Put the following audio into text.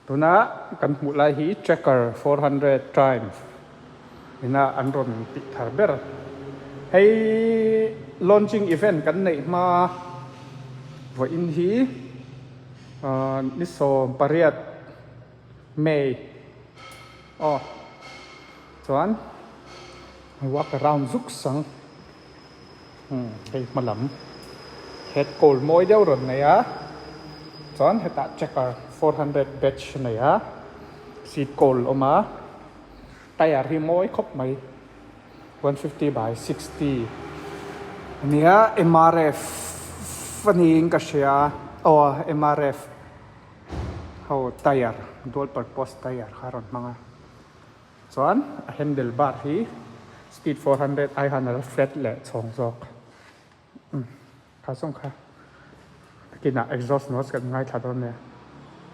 ตัวน่ะกันหมุลายฮี Tracker400 Triumph นี่น่ะอันรอนติดทาร์เบอร์ให้ launching event กันในมาว่าอินฮีนิสโซปารีสเมย์อ๋อส่วนwalk around ซุกสังให้มาหลำเฮ็ดโกลมอยเดียวรถไหนอ่ะส่วนเฮ็ดTracker 400 batch ไหนอ่ะซีดโกลออกมาไต่รีโมยครบไหม150 by 60อันนี้ MRF ฟันยิงกับเชียMRF เขาไต่dual purpose ไต่ข้ารถมั้งส่วน handlebar ที่ speed 400 I handle flat และ2 ศอกข้าส่งค่ะกินexhaust noise กันง่ายทัดตอนเนี่ย